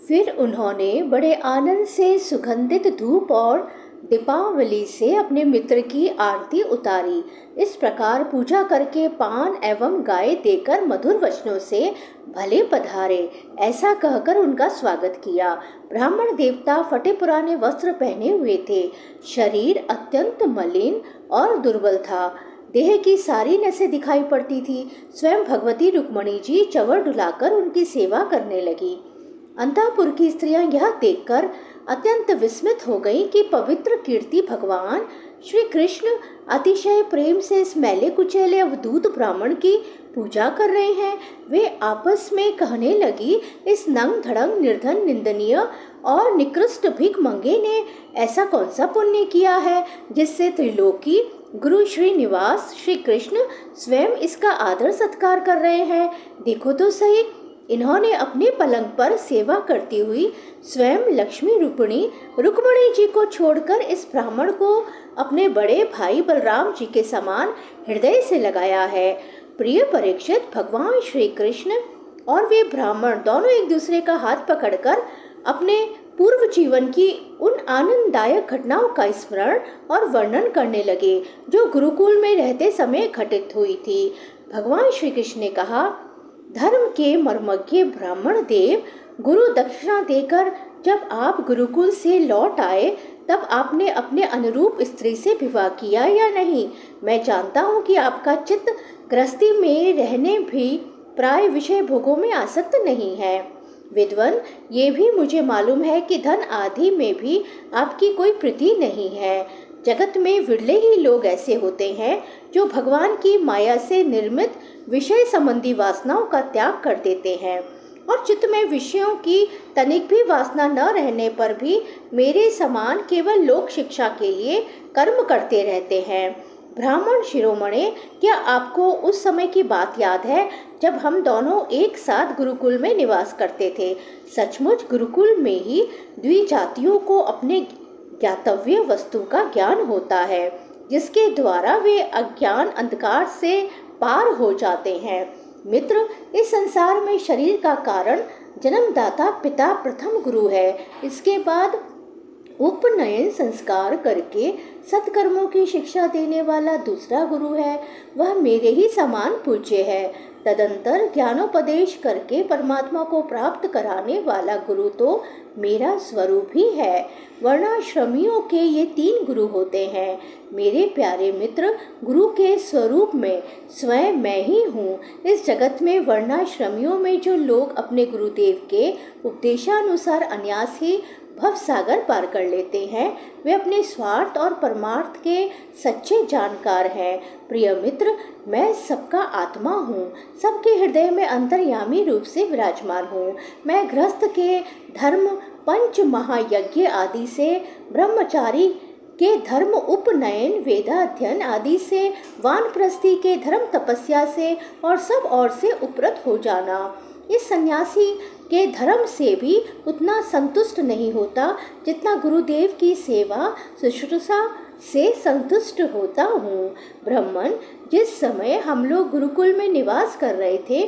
फिर उन्होंने बड़े आनंद से सुगंधित धूप और दीपावली से अपने मित्र की आरती उतारी। इस प्रकार पूजा करके पान एवं गाय देकर मधुर वचनों से भले पधारे ऐसा कहकर उनका स्वागत किया। ब्राह्मण देवता फटे पुराने वस्त्र पहने हुए थे। शरीर अत्यंत मलिन और दुर्बल था। देह की सारी नसें दिखाई पड़ती थी। स्वयं भगवती रुक्मणी जी चवर डुलाकर उनकी सेवा करने लगी। अंतःपुर की स्त्रियां यह देखकर अत्यंत विस्मित हो गईं कि पवित्र कीर्ति भगवान श्री कृष्ण अतिशय प्रेम से इस मैले कुचैले अवधूत ब्राह्मण की पूजा कर रहे हैं। वे आपस में कहने लगी, इस नंग धड़ंग निर्धन निंदनीय और निकृष्ट भिख मंगे ने ऐसा कौन सा पुण्य किया है जिससे त्रिलोकी गुरु श्रीनिवास श्री कृष्ण स्वयं इसका आदर सत्कार कर रहे हैं। देखो तो सही, इन्होंने अपने पलंग पर सेवा करती हुई स्वयं लक्ष्मी रूपिणी रुक्मणी जी को छोड़कर इस ब्राह्मण को अपने बड़े भाई बलराम जी के समान हृदय से लगाया है। प्रिय परीक्षित, भगवान श्री कृष्ण और वे ब्राह्मण दोनों एक दूसरे का हाथ पकड़कर अपने पूर्व जीवन की उन आनंददायक घटनाओं का स्मरण और वर्णन करने लगे जो गुरुकुल में रहते समय घटित हुई थी। भगवान श्री कृष्ण ने कहा, धर्म के मर्मज्ञ ब्राह्मण देव, गुरु दक्षिणा देकर जब आप गुरुकुल से लौट आए तब आपने अपने अनुरूप स्त्री से विवाह किया या नहीं? मैं जानता हूँ कि आपका चित्त गृहस्थी में रहने भी प्राय विषय भोगों में आसक्त नहीं है। विद्वन, ये भी मुझे मालूम है कि धन आदि में भी आपकी कोई प्रीति नहीं है। जगत में विरले ही लोग ऐसे होते हैं जो भगवान की माया से निर्मित विषय संबंधी वासनाओं का त्याग कर देते हैं और चित्त में विषयों की तनिक भी वासना न रहने पर भी मेरे समान केवल लोक शिक्षा के लिए कर्म करते रहते हैं। ब्राह्मण शिरोमणे, क्या आपको उस समय की बात याद है जब हम दोनों एक साथ गुरुकुल में निवास करते थे? सचमुच गुरुकुल में ही द्विजातियों को अपने ज्ञातव्य वस्तु का ज्ञान होता है, जिसके द्वारा वे अज्ञान अंधकार से पार हो जाते हैं। मित्र, इस संसार में शरीर का कारण जन्मदाता पिता प्रथम गुरु है। इसके बाद उपनयन संस्कार करके सत्कर्मों की शिक्षा देने वाला दूसरा गुरु है, वह मेरे ही समान पूज्य है। तदंतर ज्ञानोपदेश करके परमात्मा को प्राप्त कराने वाला गुरु तो मेरा स्वरूप ही है। वर्णाश्रमियों के ये 3 गुरु होते हैं। मेरे प्यारे मित्र, गुरु के स्वरूप में स्वयं मैं ही हूँ। इस जगत में वर्णाश्रमियों में जो लोग अपने गुरुदेव के उपदेशानुसार अन्यास ही भव सागर पार कर लेते हैं, वे अपने स्वार्थ और परमार्थ के सच्चे जानकार हैं। प्रिय मित्र, मैं सबका आत्मा हूँ, सबके हृदय में अंतर्यामी रूप से विराजमान हूँ। मैं गृहस्थ के धर्म पंच महायज्ञ आदि से, ब्रह्मचारी के धर्म उपनयन वेदाध्ययन आदि से, वानप्रस्थी के धर्म तपस्या से और सब और से उपरत हो जाना, इस सन्यासी के धर्म से भी उतना संतुष्ट नहीं होता जितना गुरुदेव की सेवा शुश्रूषा से संतुष्ट होता हूँ। ब्राह्मण, जिस समय हम लोग गुरुकुल में निवास कर रहे थे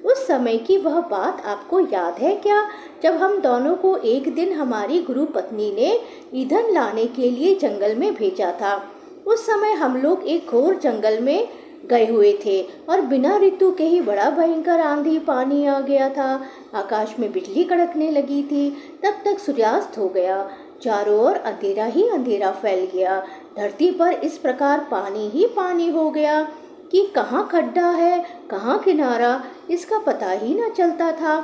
उस समय की वह बात आपको याद है क्या, जब हम दोनों को एक दिन हमारी गुरु पत्नी ने ईंधन लाने के लिए जंगल में भेजा था। उस समय हम लोग एक घोर जंगल में गए हुए थे और बिना ऋतु के ही बड़ा भयंकर आंधी पानी आ गया था। आकाश में बिजली कड़कने लगी थी। तब तक सूर्यास्त हो गया। चारों ओर अंधेरा ही अंधेरा फैल गया। धरती पर इस प्रकार पानी ही पानी हो गया कि कहाँ खड्डा है कहाँ किनारा, इसका पता ही न चलता था।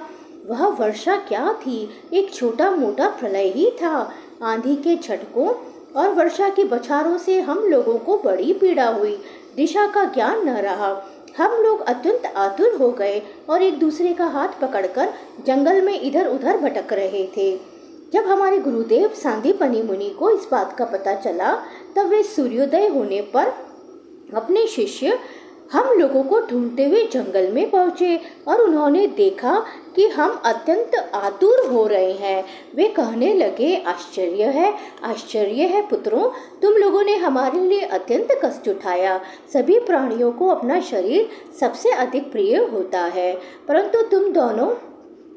वह वर्षा क्या थी, एक छोटा मोटा प्रलय ही था। आंधी के झटकों और वर्षा की बौछारों से हम लोगों को बड़ी पीड़ा हुई। दिशा का ज्ञान न रहा। हम लोग अत्यंत आतुर हो गए और एक दूसरे का हाथ पकड़कर जंगल में इधर उधर भटक रहे थे। जब हमारे गुरुदेव सांदीपनि मुनि को इस बात का पता चला तब वे सूर्योदय होने पर अपने शिष्य हम लोगों को ढूंढते हुए जंगल में पहुंचे और उन्होंने देखा कि हम अत्यंत आतुर हो रहे हैं। वे कहने लगे, आश्चर्य है पुत्रों, तुम लोगों ने हमारे लिए अत्यंत कष्ट उठाया। सभी प्राणियों को अपना शरीर सबसे अधिक प्रिय होता है, परंतु तुम दोनों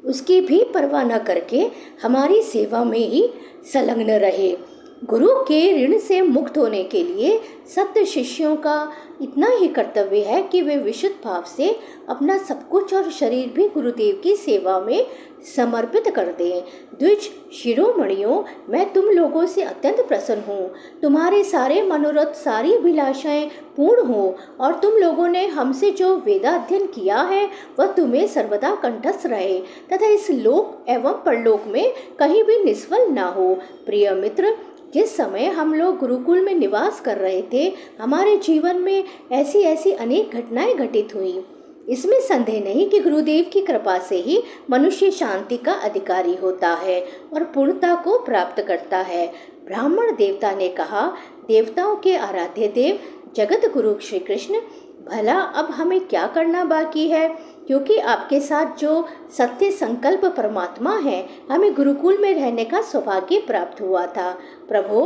उसकी भी परवाह न करके हमारी सेवा में ही संलग्न रहे। गुरु के ऋण से मुक्त होने के लिए सत्य शिष्यों का इतना ही कर्तव्य है कि वे विशुद्ध भाव से अपना सब कुछ और शरीर भी गुरुदेव की सेवा में समर्पित कर दें। द्विज शिरोमणियों, मैं तुम लोगों से अत्यंत प्रसन्न हूँ। तुम्हारे सारे मनोरथ, सारी अभिलाषाएं पूर्ण हो और तुम लोगों ने हमसे जो वेदाध्ययन किया है वह तुम्हें सर्वदा कंठस्थ रहे तथा इस लोक एवं परलोक में कहीं भी निष्फल न हो। प्रिय मित्र, जिस समय हम लोग गुरुकुल में निवास कर रहे थे, हमारे जीवन में ऐसी ऐसी अनेक घटनाएं घटित हुई। इसमें संदेह नहीं कि गुरुदेव की कृपा से ही मनुष्य शांति का अधिकारी होता है और पूर्णता को प्राप्त करता है। ब्राह्मण देवता ने कहा, देवताओं के आराध्य देव जगत गुरु श्री कृष्ण, भला अब हमें क्या करना बाकी है, क्योंकि आपके साथ जो सत्य संकल्प परमात्मा है, हमें गुरुकुल में रहने का सौभाग्य प्राप्त हुआ था। प्रभो,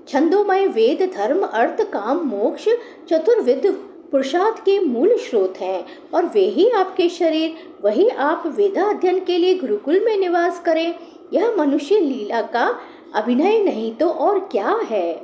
छंदोमय वेद धर्म अर्थ काम मोक्ष चतुर्विध पुरुषार्थ के मूल स्रोत हैं और वे ही आपके शरीर, वही आप वेदा अध्ययन के लिए गुरुकुल में निवास करें। यह मनुष्य लीला का अभिनय नहीं तो और क्या है।